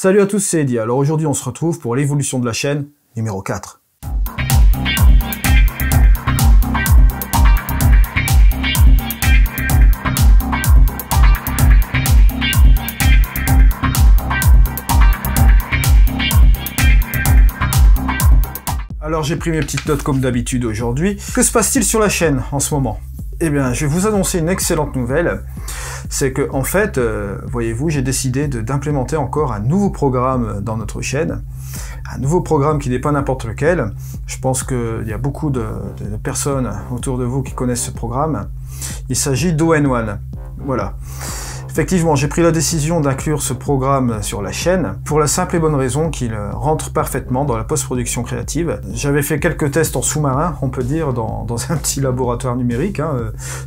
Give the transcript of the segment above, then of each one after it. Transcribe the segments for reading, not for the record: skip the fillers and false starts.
Salut à tous, c'est Eddy. Alors aujourd'hui on se retrouve pour l'évolution de la chaîne numéro 4. Alors j'ai pris mes petites notes comme d'habitude aujourd'hui. Que se passe-t-il sur la chaîne en ce moment? Eh bien, je vais vous annoncer une excellente nouvelle. C'est que, en fait, voyez-vous, j'ai décidé d'implémenter encore un nouveau programme dans notre chaîne. Un nouveau programme qui n'est pas n'importe lequel. Je pense qu'il y a beaucoup de personnes autour de vous qui connaissent ce programme. Il s'agit d'ON1. Voilà. Effectivement, j'ai pris la décision d'inclure ce programme sur la chaîne pour la simple et bonne raison qu'il rentre parfaitement dans la post-production créative. J'avais fait quelques tests en sous-marin, on peut dire, dans un petit laboratoire numérique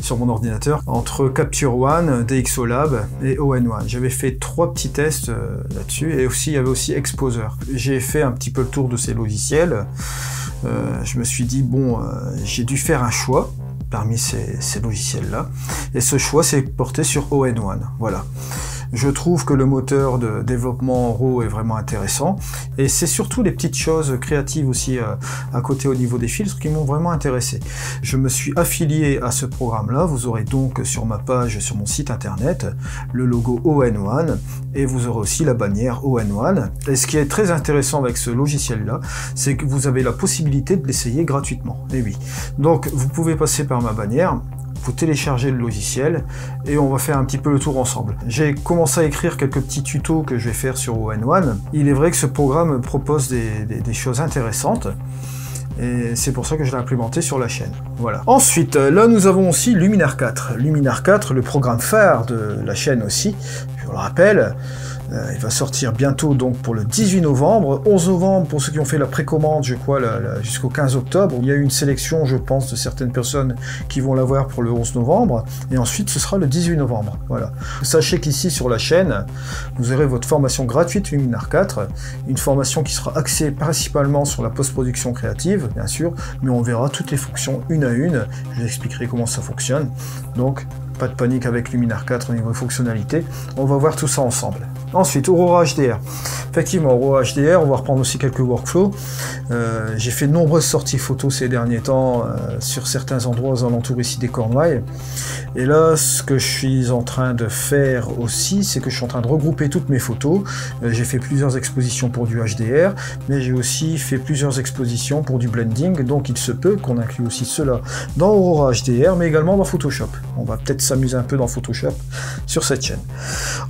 sur mon ordinateur, entre Capture One, DxOLab et ON1. J'avais fait 3 petits tests là-dessus, et aussi il y avait aussi Exposer. J'ai fait un petit peu le tour de ces logiciels. Je me suis dit, bon, j'ai dû faire un choix parmi ces logiciels-là, et ce choix s'est porté sur ON1, voilà. Je trouve que le moteur de développement RAW est vraiment intéressant, et c'est surtout les petites choses créatives aussi à côté au niveau des filtres qui m'ont vraiment intéressé. Je me suis affilié à ce programme-là, vous aurez donc sur ma page, sur mon site internet, le logo ON1, et vous aurez aussi la bannière ON1. Et ce qui est très intéressant avec ce logiciel-là, c'est que vous avez la possibilité de l'essayer gratuitement. Et oui, donc vous pouvez passer par ma bannière, vous téléchargez le logiciel et on va faire un petit peu le tour ensemble. J'ai commencé à écrire quelques petits tutos que je vais faire sur ON1. Il est vrai que ce programme propose des choses intéressantes et c'est pour ça que je l'ai implémenté sur la chaîne. Voilà. Ensuite, là nous avons aussi Luminar 4. Luminar 4, le programme phare de la chaîne aussi, je vous le rappelle. Il va sortir bientôt donc pour le 18 novembre, 11 novembre pour ceux qui ont fait la précommande, je crois, jusqu'au 15 octobre. Il y a eu une sélection, je pense, de certaines personnes qui vont l'avoir pour le 11 novembre, et ensuite ce sera le 18 novembre. Voilà. Sachez qu'ici sur la chaîne, vous aurez votre formation gratuite Luminar 4, une formation qui sera axée principalement sur la post-production créative, bien sûr, mais on verra toutes les fonctions une à une, je vous expliquerai comment ça fonctionne, donc pas de panique avec Luminar 4 au niveau fonctionnalité, on va voir tout ça ensemble. Ensuite, Aurora HDR. Effectivement, Aurora HDR, on va reprendre aussi quelques workflows. J'ai fait de nombreuses sorties photos ces derniers temps sur certains endroits aux alentours ici des Cornouailles. Et là, ce que je suis en train de faire aussi, c'est que je suis en train de regrouper toutes mes photos. J'ai fait plusieurs expositions pour du HDR, mais j'ai aussi fait plusieurs expositions pour du blending, donc il se peut qu'on inclue aussi cela dans Aurora HDR, mais également dans Photoshop. On va peut-être s'amuser un peu dans Photoshop sur cette chaîne.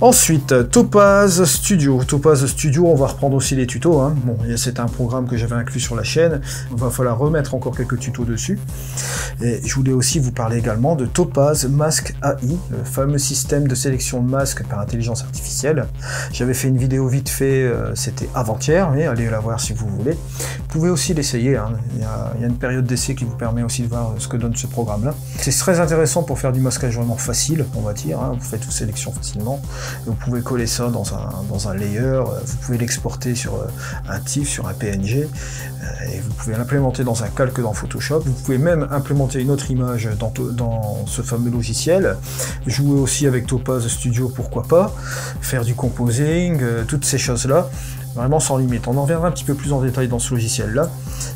Ensuite, Topaz Studio. Topaz Studio, on va reprendre aussi les tutos. Bon, c'est un programme que j'avais inclus sur la chaîne. Il va falloir remettre encore quelques tutos dessus. Et je voulais aussi vous parler également de Topaz Mask AI, le fameux système de sélection de masques par intelligence artificielle. J'avais fait une vidéo vite fait, c'était avant-hier, mais allez la voir si vous voulez. Vous pouvez aussi l'essayer. Il y a une période d'essai qui vous permet aussi de voir ce que donne ce programme-là. C'est très intéressant pour faire du masquage vraiment facile, on va dire. Vous faites une sélection facilement. Vous pouvez coller ça dans un layer, vous pouvez l'exporter sur un TIFF, sur un PNG, et vous pouvez l'implémenter dans un calque dans Photoshop. Vous pouvez même implémenter une autre image dans ce fameux logiciel, jouer aussi avec Topaz Studio, pourquoi pas, faire du composing, toutes ces choses-là, vraiment sans limite. On en reviendra un petit peu plus en détail dans ce logiciel-là.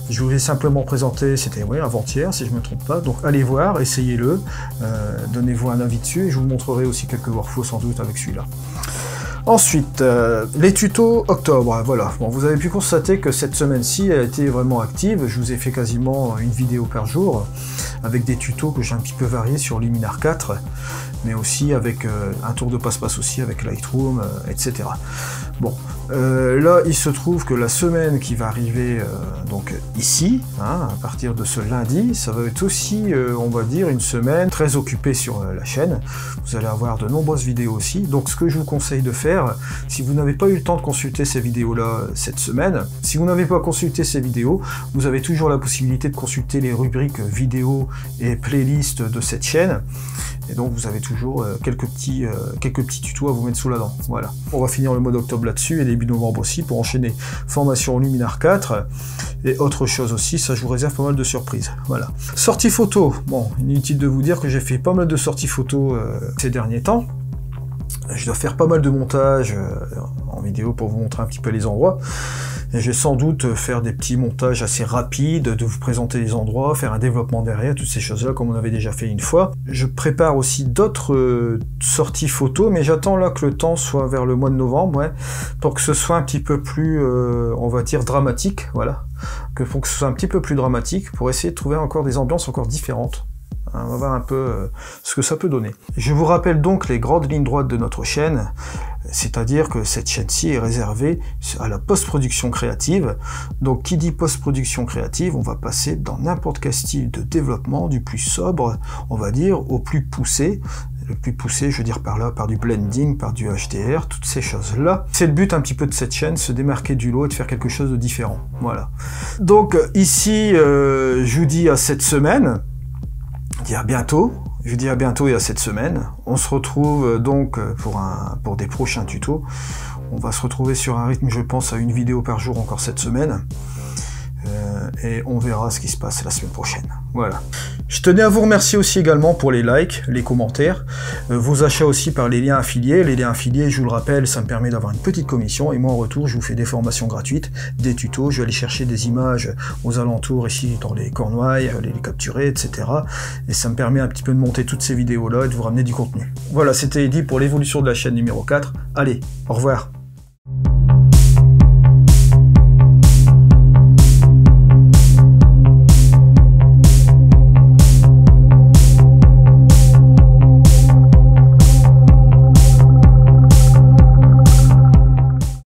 Je voulais simplement présenter, c'était avant-hier si je ne me trompe pas, donc allez voir, essayez-le, donnez-vous un avis dessus, et je vous montrerai aussi quelques workflows sans doute avec celui-là. Ensuite, les tutos octobre, voilà. Bon, vous avez pu constater que cette semaine-ci a été vraiment active. Je vous ai fait quasiment une vidéo par jour, avec des tutos que j'ai un petit peu variés sur Luminar 4, mais aussi avec un tour de passe-passe aussi avec Lightroom, etc. Bon, là, il se trouve que la semaine qui va arriver, donc ici, à partir de ce lundi, ça va être aussi, on va dire, une semaine très occupée sur la chaîne. Vous allez avoir de nombreuses vidéos aussi. Donc, ce que je vous conseille de faire, si vous n'avez pas eu le temps de consulter ces vidéos-là cette semaine, si vous n'avez pas consulté ces vidéos, vous avez toujours la possibilité de consulter les rubriques vidéos et playlists de cette chaîne. Et donc vous avez toujours quelques petits tutos à vous mettre sous la dent. Voilà. On va finir le mois d'octobre là-dessus et début novembre aussi pour enchaîner formation Luminar 4 et autre chose aussi, ça je vous réserve pas mal de surprises. Voilà. Sortie photo. Bon, inutile de vous dire que j'ai fait pas mal de sorties photo ces derniers temps. Je dois faire pas mal de montage en vidéo pour vous montrer un petit peu les endroits. Et je vais sans doute faire des petits montages assez rapides, de vous présenter les endroits, faire un développement derrière, toutes ces choses-là, comme on avait déjà fait une fois. Je prépare aussi d'autres sorties photos, mais j'attends là que le temps soit vers le mois de novembre, ouais, pour que ce soit un petit peu plus, on va dire, dramatique, voilà. Pour que ce soit un petit peu plus dramatique, pour essayer de trouver encore des ambiances encore différentes. On va voir un peu ce que ça peut donner. Je vous rappelle donc les grandes lignes droites de notre chaîne, c'est-à-dire que cette chaîne-ci est réservée à la post-production créative. Donc qui dit post-production créative, on va passer dans n'importe quel style de développement, du plus sobre, on va dire, au plus poussé. Le plus poussé, je veux dire par là, par du blending, par du HDR, toutes ces choses-là. C'est le but un petit peu de cette chaîne, se démarquer du lot et de faire quelque chose de différent. Voilà. Donc ici, je vous dis à cette semaine. Je vous dis à bientôt et à cette semaine. On se retrouve donc pour des prochains tutos. On va se retrouver sur un rythme, je pense, à une vidéo par jour encore cette semaine. Et on verra ce qui se passe la semaine prochaine. Voilà. Je tenais à vous remercier aussi également pour les likes, les commentaires, vos achats aussi par les liens affiliés. Les liens affiliés, je vous le rappelle, ça me permet d'avoir une petite commission et moi en retour, je vous fais des formations gratuites, des tutos, je vais aller chercher des images aux alentours ici dans les Cornouailles, les capturer, etc. Et ça me permet un petit peu de monter toutes ces vidéos-là et de vous ramener du contenu. Voilà, c'était Eddy pour l'évolution de la chaîne numéro 4. Allez, au revoir.